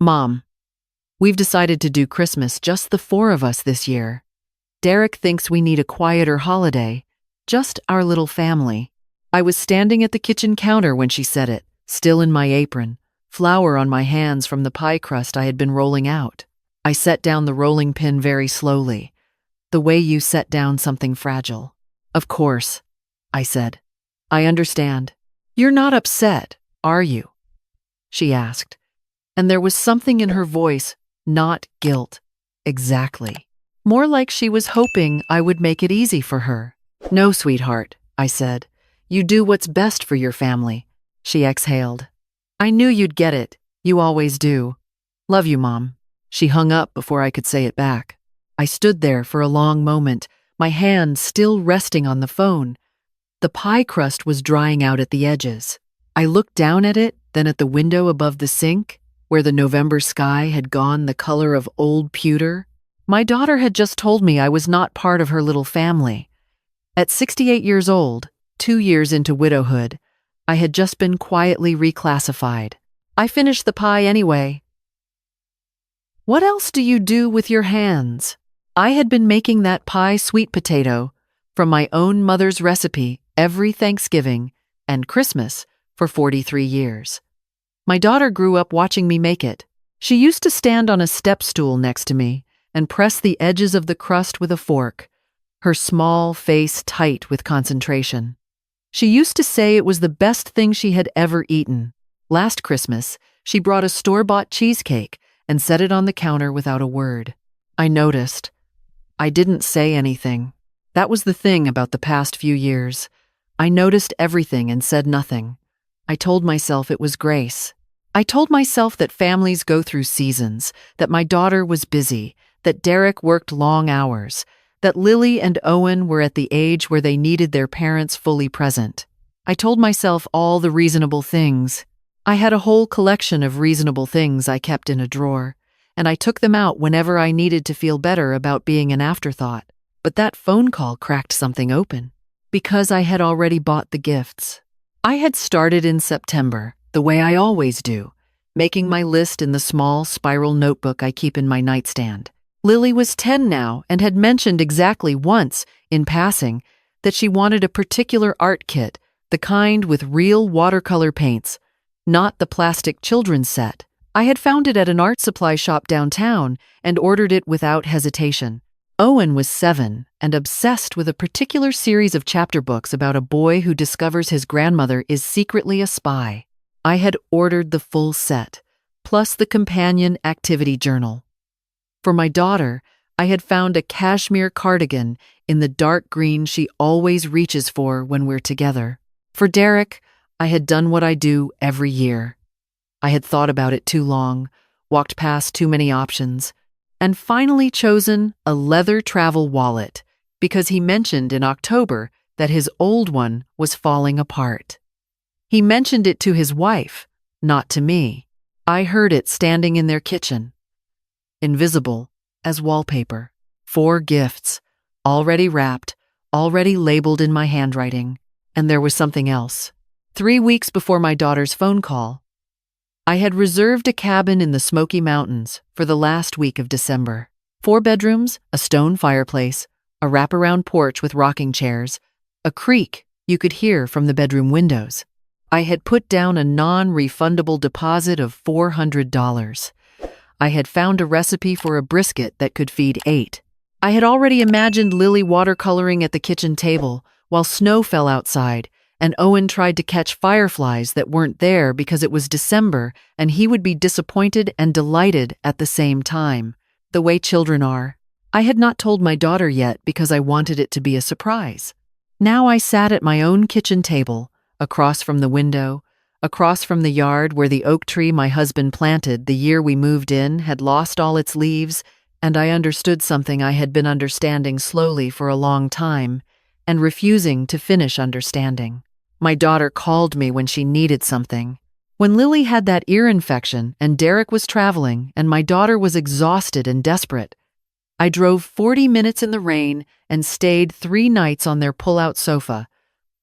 Mom, we've decided to do Christmas just the four of us this year. Derek thinks we need a quieter holiday, just our little family. I was standing at the kitchen counter when she said it, still in my apron, flour on my hands from the pie crust I had been rolling out. I set down the rolling pin very slowly, the way you set down something fragile. Of course, I said. I understand. You're not upset, are you? She asked, and there was something in her voice, not guilt. Exactly. More like she was hoping I would make it easy for her. No, sweetheart, I said. You do what's best for your family. She exhaled. I knew you'd get it. You always do. Love you, Mom. She hung up before I could say it back. I stood there for a long moment, my hand still resting on the phone. The pie crust was drying out at the edges. I looked down at it, then at the window above the sink, where the November sky had gone the color of old pewter. My daughter had just told me I was not part of her little family. At 68 years old, 2 years into widowhood, I had just been quietly reclassified. I finished the pie anyway. What else do you do with your hands? I had been making that pie sweet potato from my own mother's recipe every Thanksgiving and Christmas for 43 years. My daughter grew up watching me make it. She used to stand on a step stool next to me and press the edges of the crust with a fork, her small face tight with concentration. She used to say it was the best thing she had ever eaten. Last Christmas, she brought a store-bought cheesecake and set it on the counter without a word. I noticed. I didn't say anything. That was the thing about the past few years. I noticed everything and said nothing. I told myself it was grace. I told myself that families go through seasons, that my daughter was busy, that Derek worked long hours, that Lily and Owen were at the age where they needed their parents fully present. I told myself all the reasonable things. I had a whole collection of reasonable things I kept in a drawer, and I took them out whenever I needed to feel better about being an afterthought. But that phone call cracked something open, because I had already bought the gifts. I had started in September, the way I always do, making my list in the small spiral notebook I keep in my nightstand. Lily was 10 now and had mentioned exactly once, in passing, that she wanted a particular art kit, the kind with real watercolor paints, not the plastic children's set. I had found it at an art supply shop downtown and ordered it without hesitation. Owen was 7 and obsessed with a particular series of chapter books about a boy who discovers his grandmother is secretly a spy. I had ordered the full set, plus the companion activity journal. For my daughter, I had found a cashmere cardigan in the dark green she always reaches for when we're together. For Derek, I had done what I do every year. I had thought about it too long, walked past too many options, and finally chosen a leather travel wallet because he mentioned in October that his old one was falling apart. He mentioned it to his wife, not to me. I heard it standing in their kitchen, invisible as wallpaper. 4 gifts, already wrapped, already labeled in my handwriting. And there was something else. 3 weeks before my daughter's phone call, I had reserved a cabin in the Smoky Mountains for the last week of December. 4 bedrooms, a stone fireplace, a wraparound porch with rocking chairs, a creak you could hear from the bedroom windows. I had put down a non-refundable deposit of $400. I had found a recipe for a brisket that could feed 8. I had already imagined Lily watercoloring at the kitchen table while snow fell outside, and Owen tried to catch fireflies that weren't there because it was December and he would be disappointed and delighted at the same time, the way children are. I had not told my daughter yet because I wanted it to be a surprise. Now I sat at my own kitchen table, across from the window, across from the yard where the oak tree my husband planted the year we moved in had lost all its leaves, and I understood something I had been understanding slowly for a long time and refusing to finish understanding. My daughter called me when she needed something. When Lily had that ear infection and Derek was traveling and my daughter was exhausted and desperate, I drove 40 minutes in the rain and stayed 3 nights on their pull-out sofa,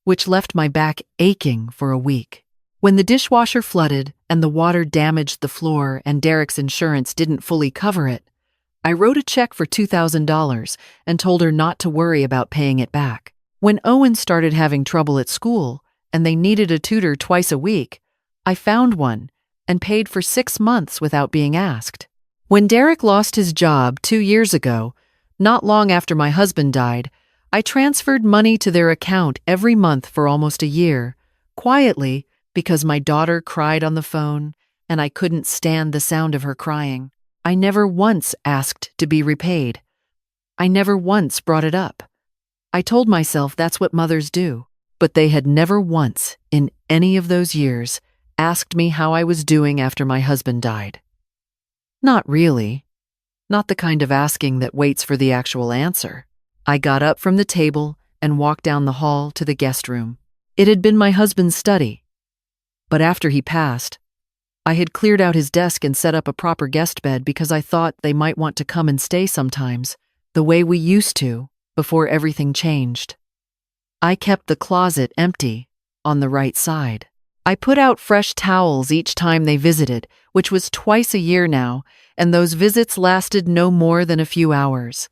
which left my back aching for a week. When the dishwasher flooded and the water damaged the floor and Derek's insurance didn't fully cover it, I wrote a check for $2,000 and told her not to worry about paying it back. When Owen started having trouble at school and they needed a tutor twice a week, I found one and paid for 6 months without being asked. When Derek lost his job 2 years ago, not long after my husband died, I transferred money to their account every month for almost a year, quietly, because my daughter cried on the phone and I couldn't stand the sound of her crying. I never once asked to be repaid. I never once brought it up. I told myself that's what mothers do, but they had never once, in any of those years, asked me how I was doing after my husband died. Not really. Not the kind of asking that waits for the actual answer. I got up from the table and walked down the hall to the guest room. It had been my husband's study. But after he passed, I had cleared out his desk and set up a proper guest bed because I thought they might want to come and stay sometimes, the way we used to, before everything changed. I kept the closet empty, on the right side. I put out fresh towels each time they visited, which was twice a year now, and those visits lasted no more than a few hours.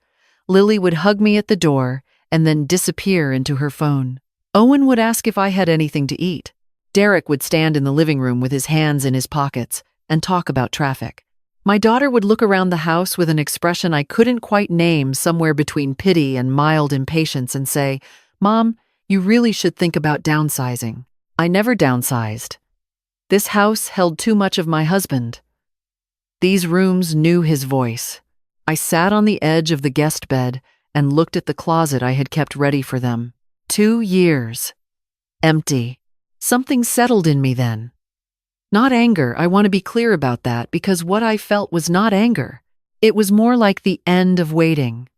Lily would hug me at the door and then disappear into her phone. Owen would ask if I had anything to eat. Derek would stand in the living room with his hands in his pockets and talk about traffic. My daughter would look around the house with an expression I couldn't quite name, somewhere between pity and mild impatience, and say, "Mom, you really should think about downsizing." I never downsized. This house held too much of my husband. These rooms knew his voice. I sat on the edge of the guest bed and looked at the closet I had kept ready for them. 2 years. Empty. Something settled in me then. Not anger, I want to be clear about that, because what I felt was not anger. It was more like the end of waiting.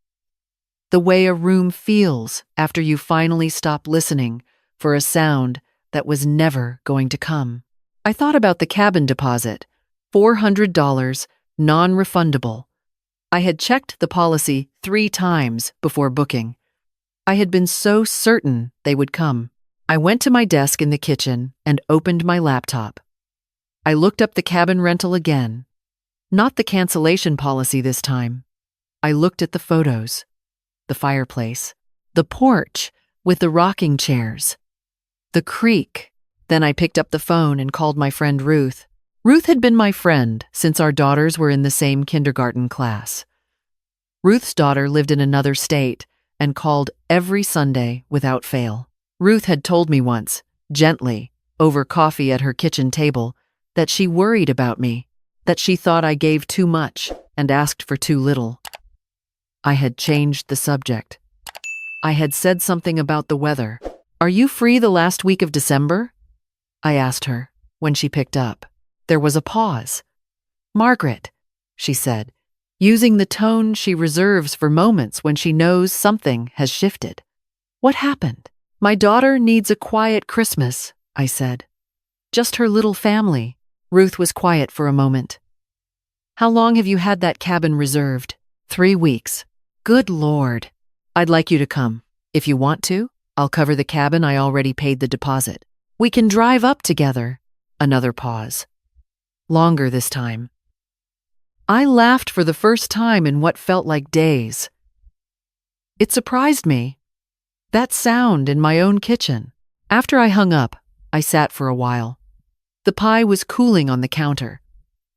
The way a room feels after you finally stop listening for a sound that was never going to come. I thought about the cabin deposit, $400, non-refundable. I had checked the policy 3 times before booking. I had been so certain they would come. I went to my desk in the kitchen and opened my laptop. I looked up the cabin rental again. Not the cancellation policy this time. I looked at the photos, the fireplace, the porch with the rocking chairs, the creek. Then I picked up the phone and called my friend Ruth. Ruth had been my friend since our daughters were in the same kindergarten class. Ruth's daughter lived in another state and called every Sunday without fail. Ruth had told me once, gently, over coffee at her kitchen table, that she worried about me, that she thought I gave too much and asked for too little. I had changed the subject. I had said something about the weather. "Are you free the last week of December?" I asked her when she picked up. There was a pause. "Margaret," she said, using the tone she reserves for moments when she knows something has shifted. "What happened?" "My daughter needs a quiet Christmas," I said. "Just her little family." Ruth was quiet for a moment. "How long have you had that cabin reserved?" 3 weeks. "Good Lord. I'd like you to come. If you want to, I'll cover the cabin. I already paid the deposit. We can drive up together." Another pause. Longer this time. I laughed for the first time in what felt like days. It surprised me. That sound in my own kitchen. After I hung up, I sat for a while. The pie was cooling on the counter.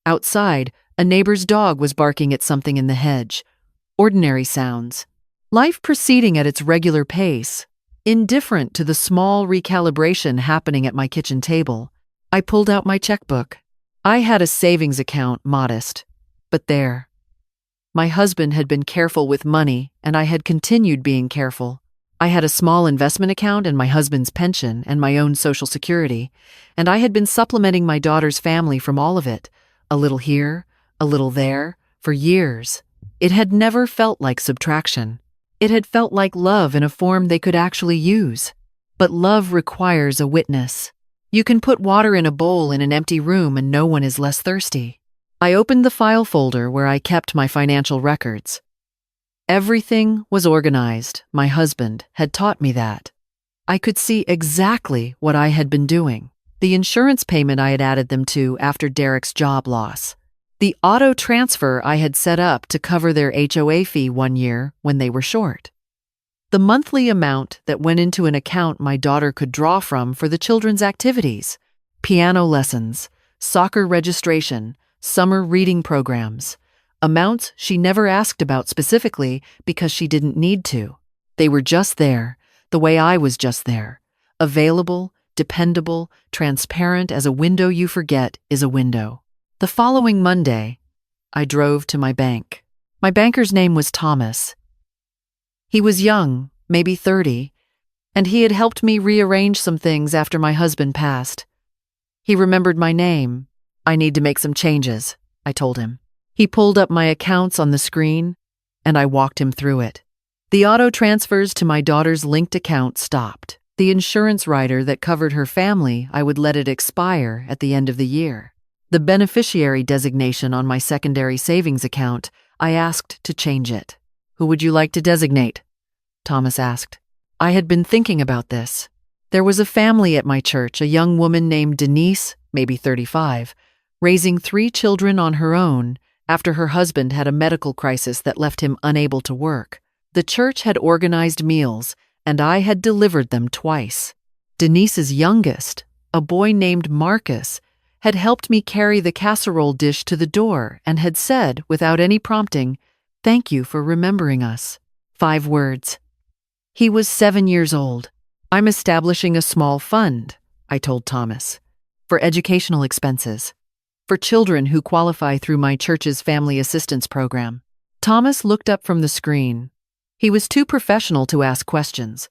Outside, a neighbor's dog was barking at something in the hedge. Ordinary sounds. Life proceeding at its regular pace, indifferent to the small recalibration happening at my kitchen table. I pulled out my checkbook. I had a savings account, modest, but there. My husband had been careful with money, and I had continued being careful. I had a small investment account and my husband's pension and my own Social Security, and I had been supplementing my daughter's family from all of it, a little here, a little there, for years. It had never felt like subtraction. It had felt like love in a form they could actually use. But love requires a witness. You can put water in a bowl in an empty room and no one is less thirsty. I opened the file folder where I kept my financial records. Everything was organized. My husband had taught me that. I could see exactly what I had been doing. the insurance payment I had added them to after Derek's job loss, the auto transfer I had set up to cover their HOA fee one year when they were short, the monthly amount that went into an account my daughter could draw from for the children's activities, piano lessons, soccer registration, summer reading programs, amounts she never asked about specifically because she didn't need to. They were just there, the way I was just there, available, dependable, transparent as a window you forget is a window. The following Monday, I drove to my bank. My banker's name was Thomas. He was young, maybe 30, and he had helped me rearrange some things after my husband passed. He remembered my name. I need to make some changes, I told him. He pulled up my accounts on the screen, and I walked him through it. The auto transfers to my daughter's linked account stopped. The insurance rider that covered her family, I would let it expire at the end of the year. The beneficiary designation on my secondary savings account, I asked to change it. Who would you like to designate? Thomas asked. I had been thinking about this. There was a family at my church, a young woman named Denise, maybe 35, raising 3 children on her own after her husband had a medical crisis that left him unable to work. The church had organized meals, and I had delivered them twice. Denise's youngest, a boy named Marcus, had helped me carry the casserole dish to the door and had said, without any prompting, "Thank you for remembering us." 5 words. He was 7 years old. I'm establishing a small fund, I told Thomas, for educational expenses, for children who qualify through my church's family assistance program. Thomas looked up from the screen. He was too professional to ask questions,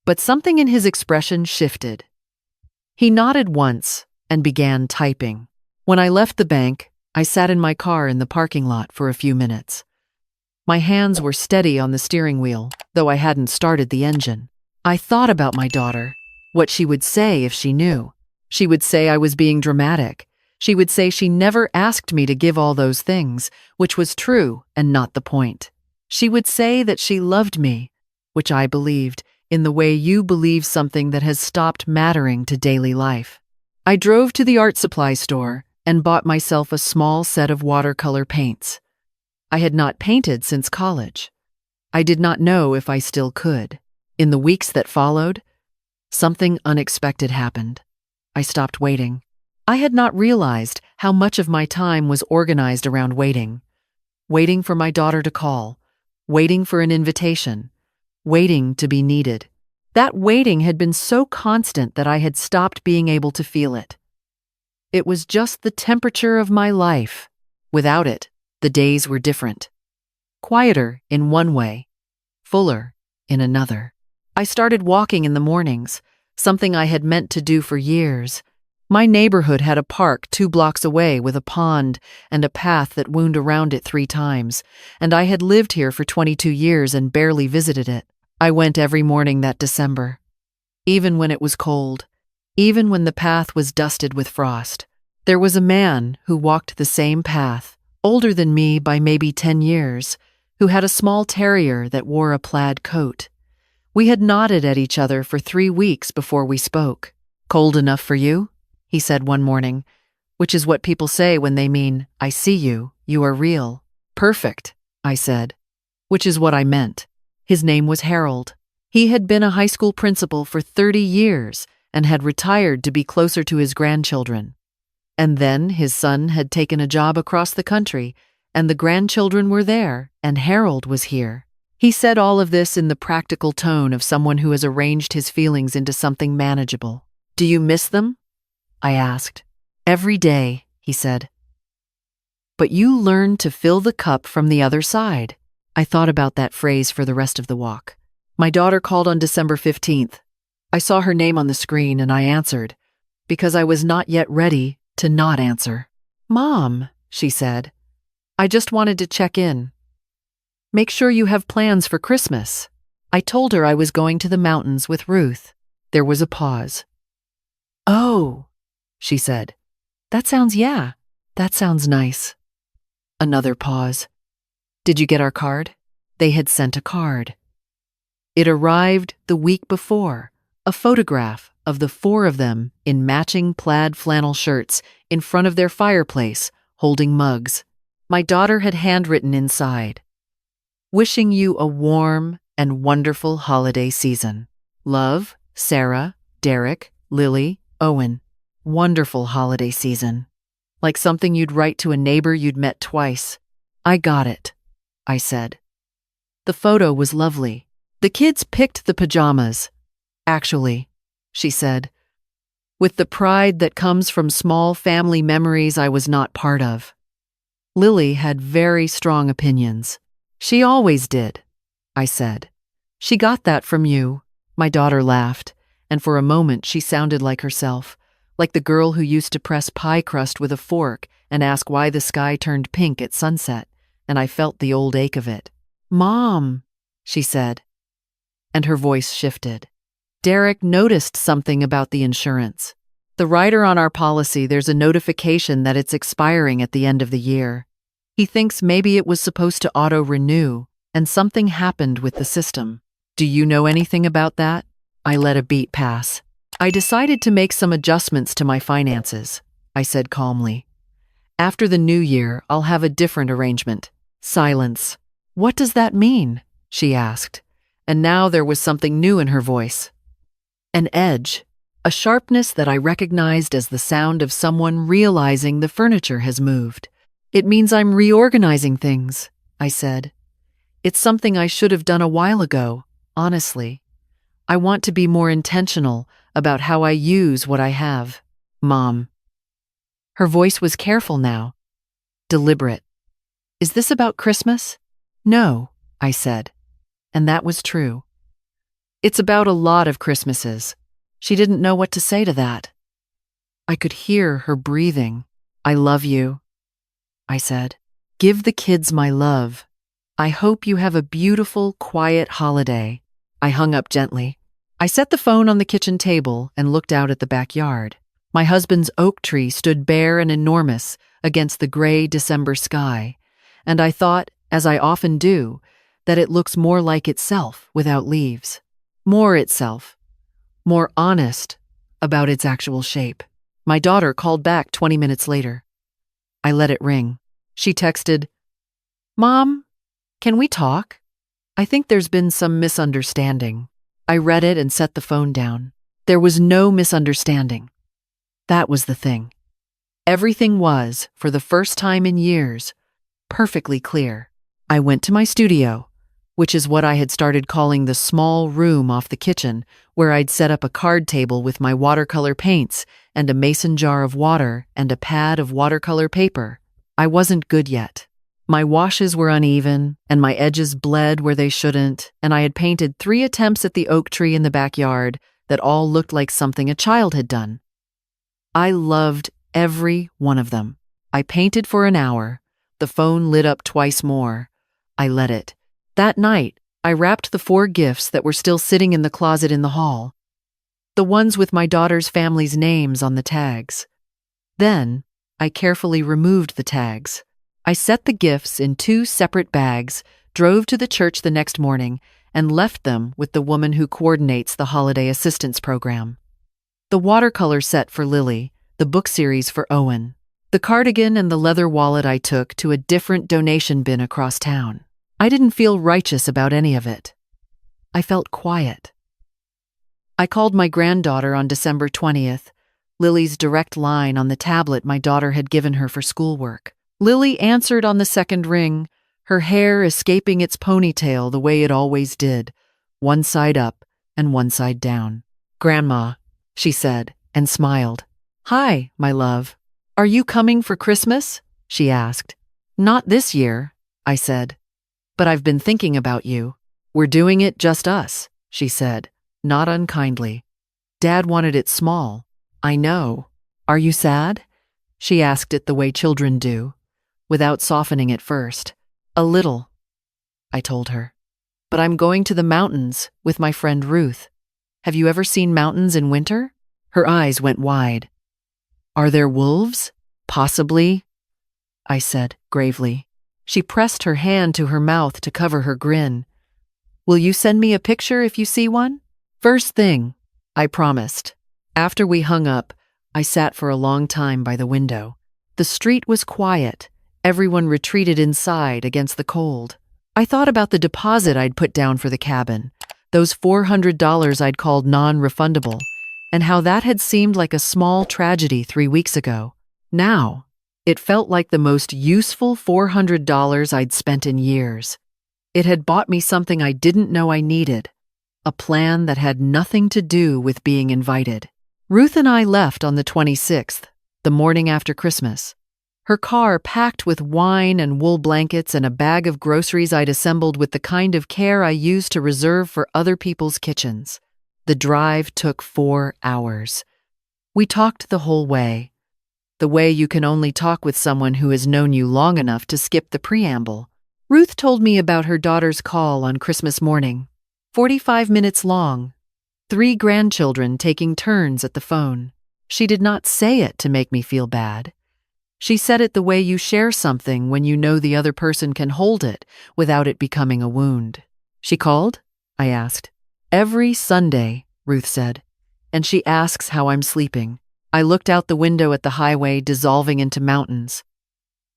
but something in his expression shifted. He nodded once and began typing. When I left the bank, I sat in my car in the parking lot for a few minutes. My hands were steady on the steering wheel, though I hadn't started the engine. I thought about my daughter, what she would say if she knew. She would say I was being dramatic. She would say she never asked me to give all those things, which was true and not the point. She would say that she loved me, which I believed, in the way you believe something that has stopped mattering to daily life. I drove to the art supply store and bought myself a small set of watercolor paints. I had not painted since college. I did not know if I still could. In the weeks that followed, something unexpected happened. I stopped waiting. I had not realized how much of my time was organized around waiting. Waiting for my daughter to call, waiting for an invitation, waiting to be needed. That waiting had been so constant that I had stopped being able to feel it. It was just the temperature of my life. Without it, the days were different. Quieter in one way, fuller in another. I started walking in the mornings, something I had meant to do for years. My neighborhood had a park 2 blocks away with a pond and a path that wound around it 3 times, and I had lived here for 22 years and barely visited it. I went every morning that December, even when it was cold, even when the path was dusted with frost. There was a man who walked the same path, older than me by maybe 10 years, who had a small terrier that wore a plaid coat. We had nodded at each other for 3 weeks before we spoke. "Cold enough for you?" he said one morning, which is what people say when they mean, "I see you, you are real." "Perfect," I said, which is what I meant. His name was Harold. He had been a high school principal for 30 years and had retired to be closer to his grandchildren. And then his son had taken a job across the country, and the grandchildren were there, and Harold was here. He said all of this in the practical tone of someone who has arranged his feelings into something manageable. "Do you miss them?" I asked. "Every day," he said. "But you learn to fill the cup from the other side." I thought about that phrase for the rest of the walk. My daughter called on December 15th. I saw her name on the screen and I answered, because I was not yet ready to not answer. "Mom," she said, "I just wanted to check in. Make sure you have plans for Christmas." I told her I was going to the mountains with Ruth. There was a pause. "Oh," she said. That sounds nice." Another pause. "Did you get our card?" They had sent a card. It arrived the week before, a photograph of the four of them in matching plaid flannel shirts in front of their fireplace, holding mugs. My daughter had handwritten inside, "Wishing you a warm and wonderful holiday season. Love, Sarah, Derek, Lily, Owen. Wonderful holiday season." Like something you'd write to a neighbor you'd met twice. "I got it," I said. The photo was lovely. The kids picked the pajamas. "Actually," she said, with the pride that comes from small family memories I was not part of. Lily had very strong opinions. "She always did," I said. "She got that from you." My daughter laughed, and for a moment she sounded like herself, like the girl who used to press pie crust with a fork and ask why the sky turned pink at sunset, and I felt the old ache of it. "Mom," she said, and her voice shifted. "Derek noticed something about the insurance. The rider on our policy, there's a notification that it's expiring at the end of the year. He thinks maybe it was supposed to auto-renew, and something happened with the system. Do you know anything about that?" I let a beat pass. "I decided to make some adjustments to my finances," I said calmly. "After the new year, I'll have a different arrangement." Silence. "What does that mean?" she asked, and now there was something new in her voice. An edge, a sharpness that I recognized as the sound of someone realizing the furniture has moved. "It means I'm reorganizing things," I said. "It's something I should have done a while ago, honestly. I want to be more intentional about how I use what I have." "Mom." Her voice was careful now, deliberate. "Is this about Christmas?" "No," I said, and that was true. "It's about a lot of Christmases." She didn't know what to say to that. I could hear her breathing. "I love you," I said. "Give the kids my love. I hope you have a beautiful, quiet holiday." I hung up gently. I set the phone on the kitchen table and looked out at the backyard. My husband's oak tree stood bare and enormous against the gray December sky, and I thought, as I often do, that it looks more like itself without leaves. More itself. More honest about its actual shape. My daughter called back 20 minutes later. I let it ring. She texted, "Mom, can we talk? I think there's been some misunderstanding." I read it and set the phone down. There was no misunderstanding. That was the thing. Everything was, for the first time in years, perfectly clear. I went to my studio, which is what I had started calling the small room off the kitchen, where I'd set up a card table with my watercolor paints and a mason jar of water and a pad of watercolor paper. I wasn't good yet. My washes were uneven, and my edges bled where they shouldn't, and I had painted 3 attempts at the oak tree in the backyard that all looked like something a child had done. I loved every one of them. I painted for an hour. The phone lit up twice more. I let it. That night, I wrapped the 4 gifts that were still sitting in the closet in the hall, the ones with my daughter's family's names on the tags. Then, I carefully removed the tags. I set the gifts in 2 separate bags, drove to the church the next morning, and left them with the woman who coordinates the holiday assistance program. The watercolor set for Lily, the book series for Owen. The cardigan and the leather wallet I took to a different donation bin across town. I didn't feel righteous about any of it. I felt quiet. I called my granddaughter on December 20th, Lily's direct line on the tablet my daughter had given her for schoolwork. Lily answered on the second ring, her hair escaping its ponytail the way it always did, one side up and one side down. "Grandma," she said, and smiled. "Hi, my love. Are you coming for Christmas?" she asked. "Not this year," I said. "But I've been thinking about you. We're doing it just us," she said, not unkindly. "Dad wanted it small." "I know. Are you sad?" She asked it the way children do, without softening at first. "A little," I told her. "But I'm going to the mountains with my friend Ruth. Have you ever seen mountains in winter?" Her eyes went wide. "Are there wolves? Possibly," I said gravely. She pressed her hand to her mouth to cover her grin. "Will you send me a picture if you see one?" "First thing," I promised. After we hung up, I sat for a long time by the window. The street was quiet. Everyone retreated inside against the cold. I thought about the deposit I'd put down for the cabin, those $400 I'd called non-refundable, and how that had seemed like a small tragedy 3 weeks ago. Now, it felt like the most useful $400 I'd spent in years. It had bought me something I didn't know I needed, a plan that had nothing to do with being invited. Ruth and I left on the 26th, the morning after Christmas. Her car packed with wine and wool blankets and a bag of groceries I'd assembled with the kind of care I used to reserve for other people's kitchens. The drive took 4 hours. We talked the whole way. The way you can only talk with someone who has known you long enough to skip the preamble. Ruth told me about her daughter's call on Christmas morning. 45 minutes long. 3 grandchildren taking turns at the phone. She did not say it to make me feel bad. She said it the way you share something when you know the other person can hold it without it becoming a wound. She called? I asked. Every Sunday, Ruth said, and she asks how I'm sleeping. I looked out the window at the highway dissolving into mountains,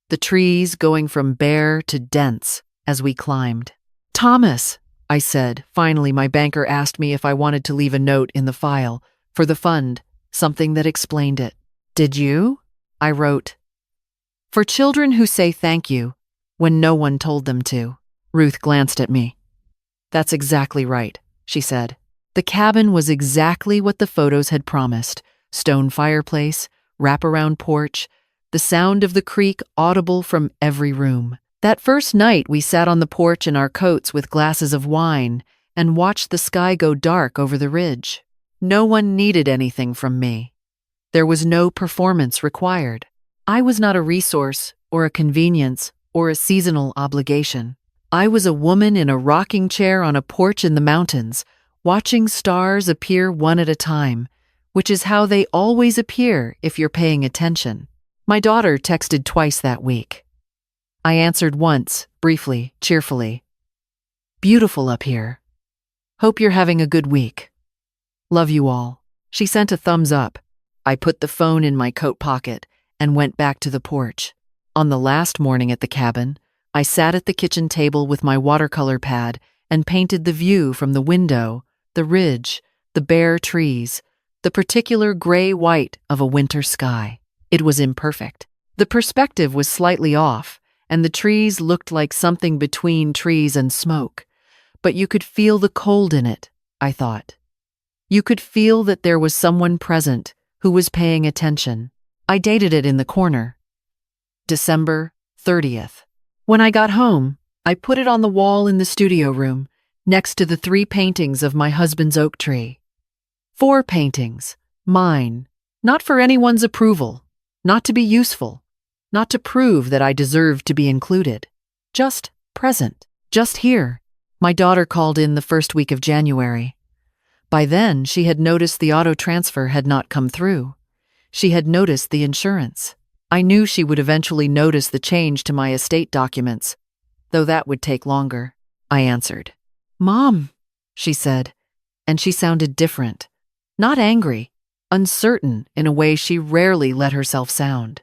the trees going from bare to dense as we climbed. Thomas, I said. Finally, my banker asked me if I wanted to leave a note in the file for the fund, something that explained it. Did you? I wrote. For children who say thank you when no one told them to. Ruth glanced at me. That's exactly right, she said. The cabin was exactly what the photos had promised. Stone fireplace, wraparound porch, the sound of the creek audible from every room. That first night we sat on the porch in our coats with glasses of wine and watched the sky go dark over the ridge. No one needed anything from me. There was no performance required. I was not a resource or a convenience or a seasonal obligation. I was a woman in a rocking chair on a porch in the mountains, watching stars appear one at a time, which is how they always appear if you're paying attention. My daughter texted twice that week. I answered once, briefly, cheerfully. Beautiful up here. Hope you're having a good week. Love you all. She sent a thumbs up. I put the phone in my coat pocket and went back to the porch. On the last morning at the cabin, I sat at the kitchen table with my watercolor pad and painted the view from the window, the ridge, the bare trees, the particular gray-white of a winter sky. It was imperfect. The perspective was slightly off, and the trees looked like something between trees and smoke. But you could feel the cold in it, I thought. You could feel that there was someone present who was paying attention. I dated it in the corner. December 30th. When I got home, I put it on the wall in the studio room, next to the 3 paintings of my husband's oak tree. 4 paintings, mine, not for anyone's approval, not to be useful, not to prove that I deserved to be included. Just present, just here. My daughter called in the first week of January. By then, she had noticed the auto transfer had not come through. She had noticed the insurance. I knew she would eventually notice the change to my estate documents, though that would take longer. I answered. Mom, she said, and she sounded different. Not angry, uncertain in a way she rarely let herself sound.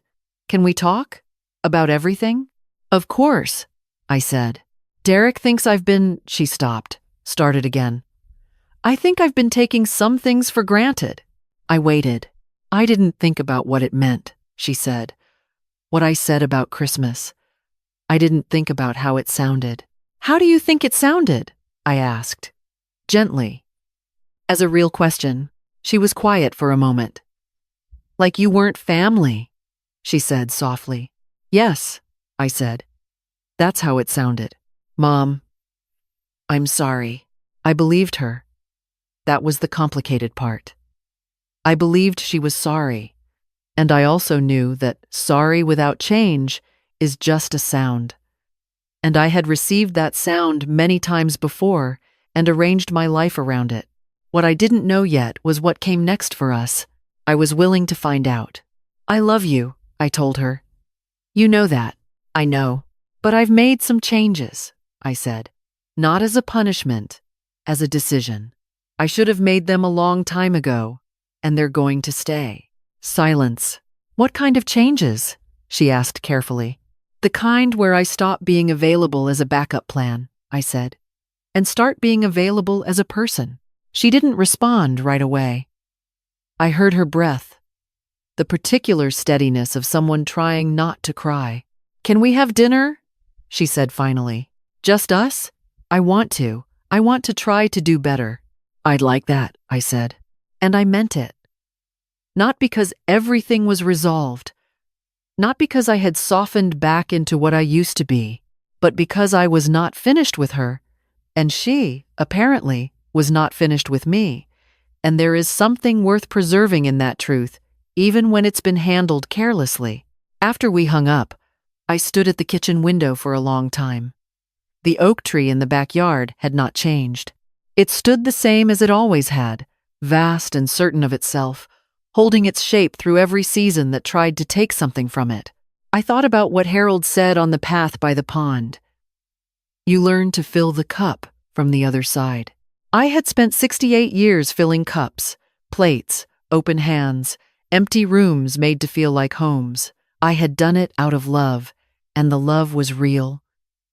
Can we talk? About everything? Of course, I said. Derek thinks I've been… She stopped, started again. I think I've been taking some things for granted. I waited. I didn't think about what it meant, she said. What I said about Christmas. I didn't think about how it sounded. How do you think it sounded? I asked. Gently. As a real question. She was quiet for a moment. Like you weren't family, she said softly. Yes, I said. That's how it sounded. Mom, I'm sorry. I believed her. That was the complicated part. I believed she was sorry, and I also knew that sorry without change is just a sound. And I had received that sound many times before and arranged my life around it. What I didn't know yet was what came next for us. I was willing to find out. I love you, I told her. You know that. I know. But I've made some changes, I said. Not as a punishment, as a decision. I should have made them a long time ago, and they're going to stay. Silence. What kind of changes? She asked carefully. The kind where I stop being available as a backup plan, I said, and start being available as a person. She didn't respond right away. I heard her breath, the particular steadiness of someone trying not to cry. Can we have dinner? She said finally. Just us? I want to. I want to try to do better. I'd like that, I said. And I meant it. Not because everything was resolved, not because I had softened back into what I used to be, but because I was not finished with her, and she, apparently, was not finished with me. And there is something worth preserving in that truth, even when it's been handled carelessly. After we hung up, I stood at the kitchen window for a long time. The oak tree in the backyard had not changed. It stood the same as it always had, vast and certain of itself, holding its shape through every season that tried to take something from it. I thought about what Harold said on the path by the pond. You learn to fill the cup from the other side. I had spent 68 years filling cups, plates, open hands, empty rooms made to feel like homes. I had done it out of love, and the love was real,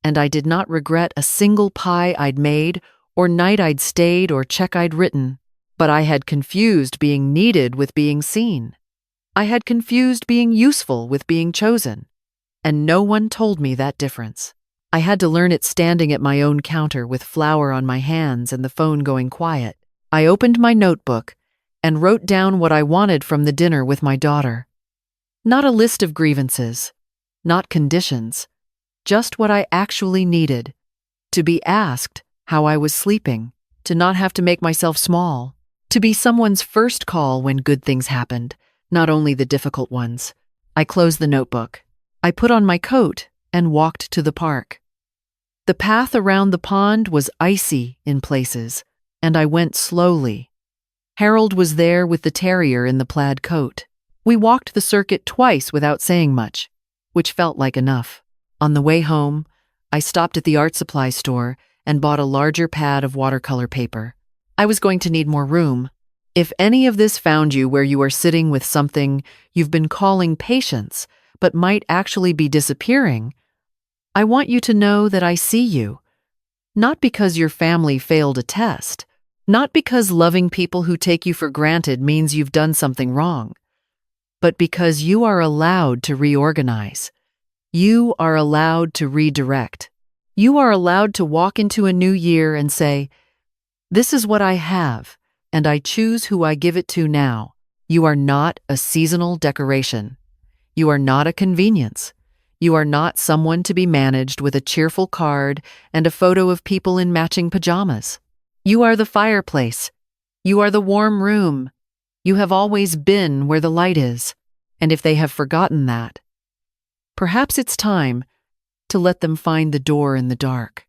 and I did not regret a single pie I'd made, or night I'd stayed, or check I'd written. But I had confused being needed with being seen. I had confused being useful with being chosen, and no one told me that difference. I had to learn it standing at my own counter with flour on my hands and the phone going quiet. I opened my notebook and wrote down what I wanted from the dinner with my daughter. Not a list of grievances, not conditions, just what I actually needed. To be asked how I was sleeping, to not have to make myself small, to be someone's first call when good things happened, not only the difficult ones. I closed the notebook. I put on my coat and walked to the park. The path around the pond was icy in places, and I went slowly. Harold was there with the terrier in the plaid coat. We walked the circuit twice without saying much, which felt like enough. On the way home, I stopped at the art supply store and bought a larger pad of watercolor paper. I was going to need more room. If any of this found you where you are sitting with something you've been calling patience, but might actually be disappearing, I want you to know that I see you. Not because your family failed a test, not because loving people who take you for granted means you've done something wrong, but because you are allowed to reorganize. You are allowed to redirect. You are allowed to walk into a new year and say, "This is what I have, and I choose who I give it to now." You are not a seasonal decoration. You are not a convenience. You are not someone to be managed with a cheerful card and a photo of people in matching pajamas. You are the fireplace. You are the warm room. You have always been where the light is, and if they have forgotten that, perhaps it's time to let them find the door in the dark.